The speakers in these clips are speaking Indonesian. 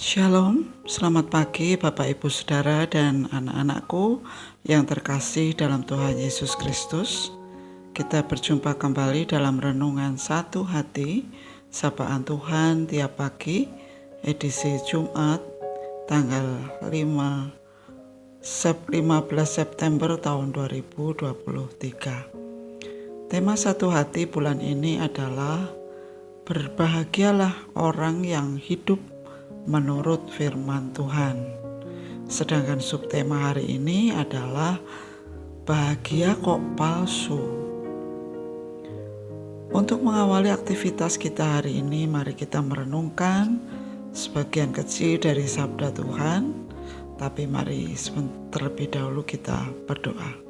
Shalom, selamat pagi Bapak Ibu Saudara dan anak-anakku yang terkasih dalam Tuhan Yesus Kristus. Kita berjumpa kembali dalam renungan Satu Hati, Sapaan Tuhan tiap pagi, edisi Jumat, tanggal 15 September tahun 2023. Tema Satu Hati bulan ini adalah berbahagialah orang yang hidup menurut firman Tuhan. Sedangkan subtema hari ini adalah bahagia kok palsu. Untuk mengawali aktivitas kita hari ini, mari kita merenungkan sebagian kecil dari sabda Tuhan. Tapi mari terlebih dahulu kita berdoa.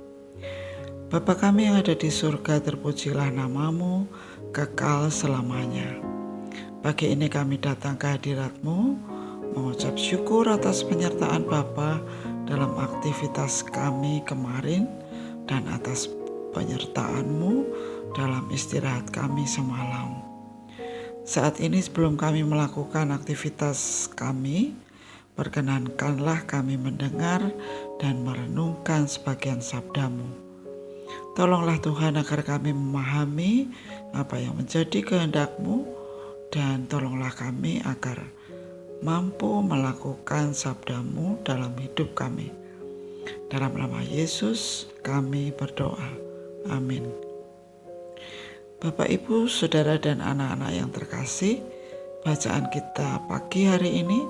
Bapa kami yang ada di surga, terpujilah namamu kekal selamanya. Pagi ini kami datang ke hadirat-Mu, mengucap syukur atas penyertaan Bapa dalam aktivitas kami kemarin dan atas penyertaan-Mu dalam istirahat kami semalam. Saat ini sebelum kami melakukan aktivitas kami, perkenankanlah kami mendengar dan merenungkan sebagian sabda-Mu. Tolonglah Tuhan agar kami memahami apa yang menjadi kehendak-Mu, dan tolonglah kami agar mampu melakukan sabda-Mu dalam hidup kami. Dalam nama Yesus kami berdoa. Amin. Bapak, Ibu, Saudara, dan anak-anak yang terkasih, bacaan kita pagi hari ini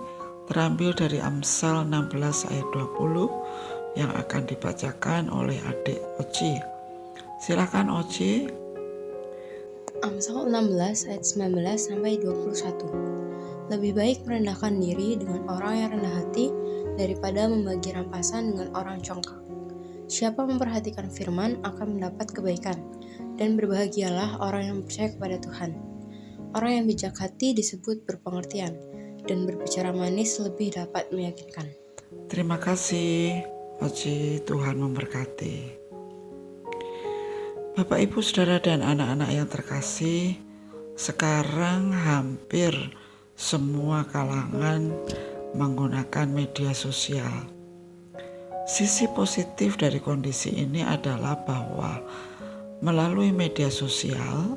terambil dari Amsal 16 ayat 20 yang akan dibacakan oleh adik Oci. Silakan Oci. Amsal 16 ayat 19 sampai 21. Lebih baik merendahkan diri dengan orang yang rendah hati daripada membagi rampasan dengan orang congkak. Siapa memperhatikan firman akan mendapat kebaikan, dan berbahagialah orang yang percaya kepada Tuhan. Orang yang bijak hati disebut berpengertian, dan berbicara manis lebih dapat meyakinkan. Terima kasih Oci, Tuhan memberkati. Bapak, Ibu, Saudara, dan anak-anak yang terkasih, sekarang hampir semua kalangan menggunakan media sosial. Sisi positif dari kondisi ini adalah bahwa melalui media sosial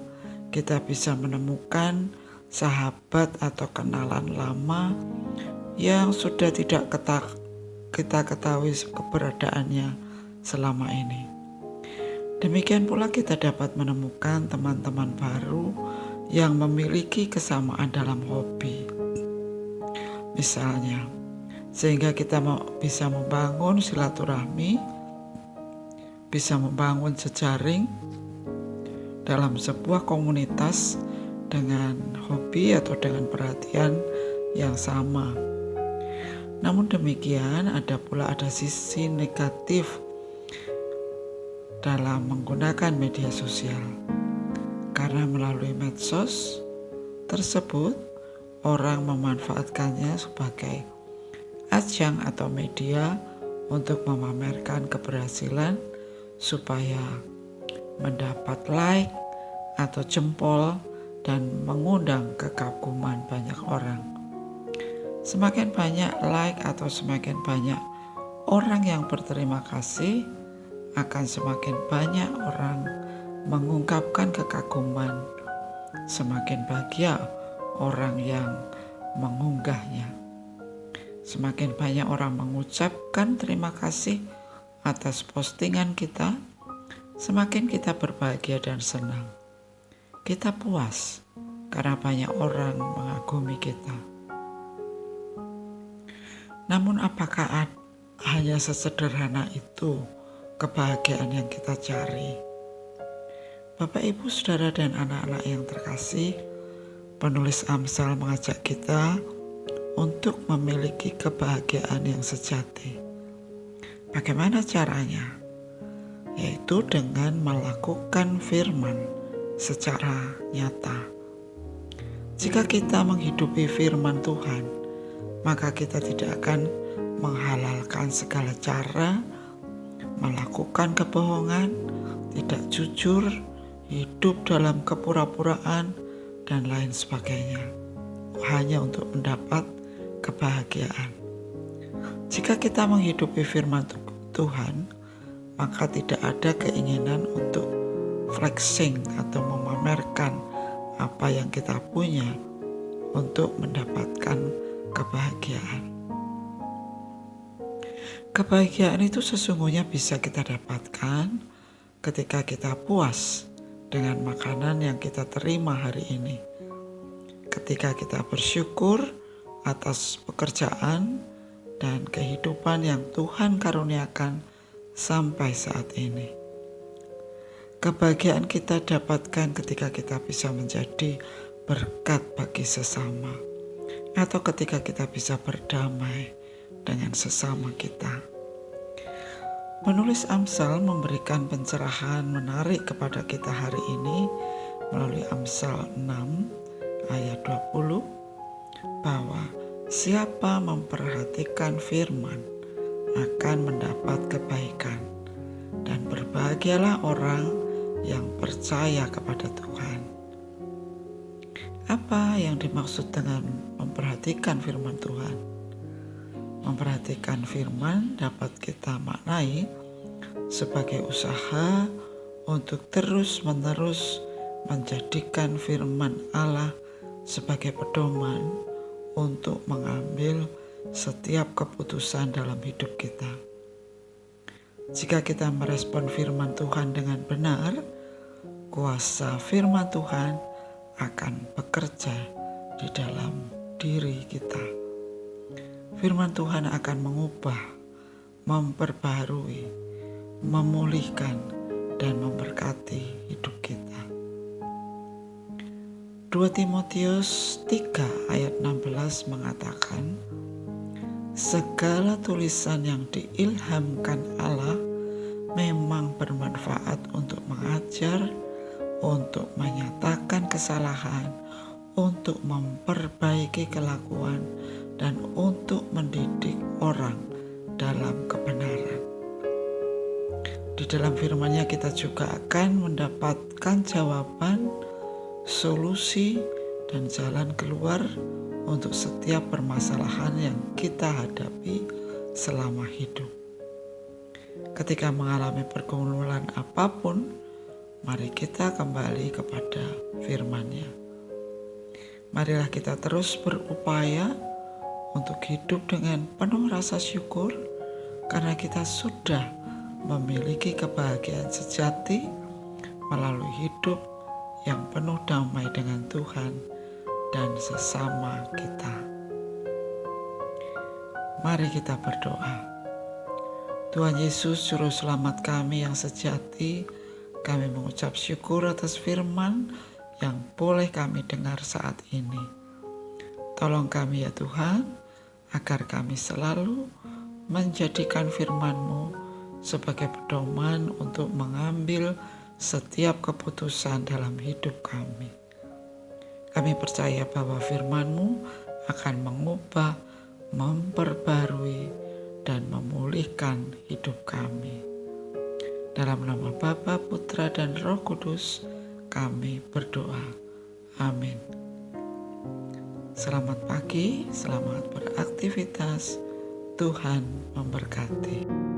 kita bisa menemukan sahabat atau kenalan lama yang sudah tidak kita ketahui keberadaannya selama ini. Demikian pula kita dapat menemukan teman-teman baru yang memiliki kesamaan dalam hobi. Misalnya, sehingga kita bisa membangun silaturahmi, bisa membangun jejaring dalam sebuah komunitas dengan hobi atau dengan perhatian yang sama. Namun demikian, ada sisi negatif dalam menggunakan media sosial. Karena melalui medsos tersebut, orang memanfaatkannya sebagai ajang atau media untuk memamerkan keberhasilan supaya mendapat like atau jempol dan mengundang kekaguman banyak orang. Semakin banyak like atau semakin banyak orang yang berterima kasih, akan semakin banyak orang mengungkapkan kekaguman. Semakin bahagia orang yang mengunggahnya. Semakin banyak orang mengucapkan terima kasih atas postingan kita, semakin kita berbahagia dan senang. Kita puas karena banyak orang mengagumi kita. Namun apakah hanya sesederhana itu kebahagiaan yang kita cari? Bapak, Ibu, Saudara, dan anak-anak yang terkasih, penulis Amsal mengajak kita untuk memiliki kebahagiaan yang sejati. Bagaimana caranya? Yaitu dengan melakukan firman secara nyata. Jika kita menghidupi firman Tuhan, maka kita tidak akan menghalalkan segala cara, melakukan kebohongan, tidak jujur, hidup dalam kepura-puraan, dan lain sebagainya, hanya untuk mendapat kebahagiaan. Jika kita menghidupi firman Tuhan, maka tidak ada keinginan untuk flexing atau memamerkan apa yang kita punya untuk mendapatkan kebahagiaan. Kebahagiaan itu sesungguhnya bisa kita dapatkan ketika kita puas dengan makanan yang kita terima hari ini. Ketika kita bersyukur atas pekerjaan dan kehidupan yang Tuhan karuniakan sampai saat ini. Kebahagiaan kita dapatkan ketika kita bisa menjadi berkat bagi sesama, atau ketika kita bisa berdamai dengan sesama kita. Penulis Amsal memberikan pencerahan menarik kepada kita hari ini melalui Amsal 6 ayat 20 bahwa siapa memperhatikan firman akan mendapat kebaikan, dan berbahagialah orang yang percaya kepada Tuhan. Apa yang dimaksud dengan memperhatikan firman Tuhan? Memperhatikan firman dapat kita maknai sebagai usaha untuk terus-menerus menjadikan firman Allah sebagai pedoman untuk mengambil setiap keputusan dalam hidup kita. Jika kita merespon firman Tuhan dengan benar, kuasa firman Tuhan akan bekerja di dalam diri kita. Firman Tuhan akan mengubah, memperbaharui, memulihkan, dan memberkati hidup kita. 2 Timotius 3 ayat 16 mengatakan, segala tulisan yang diilhamkan Allah memang bermanfaat untuk mengajar, untuk menyatakan kesalahan, untuk memperbaiki kelakuan, dan untuk mendidik orang dalam kebenaran. Di dalam firman-Nya kita juga akan mendapatkan jawaban, solusi, dan jalan keluar untuk setiap permasalahan yang kita hadapi selama hidup. Ketika mengalami pergumulan apapun, mari kita kembali kepada firman-Nya. Marilah kita terus berupaya untuk hidup dengan penuh rasa syukur karena kita sudah memiliki kebahagiaan sejati melalui hidup yang penuh damai dengan Tuhan dan sesama kita. Mari kita berdoa. Tuhan Yesus, Juru Selamat kami yang sejati, kami mengucap syukur atas firman yang boleh kami dengar saat ini. Tolong kami ya Tuhan, agar kami selalu menjadikan firman-Mu sebagai pedoman untuk mengambil setiap keputusan dalam hidup kami. Kami percaya bahwa firman-Mu akan mengubah, memperbarui, dan memulihkan hidup kami. Dalam nama Bapa, Putra, dan Roh Kudus, kami berdoa. Amin. Selamat pagi, selamat beraktivitas. Tuhan memberkati.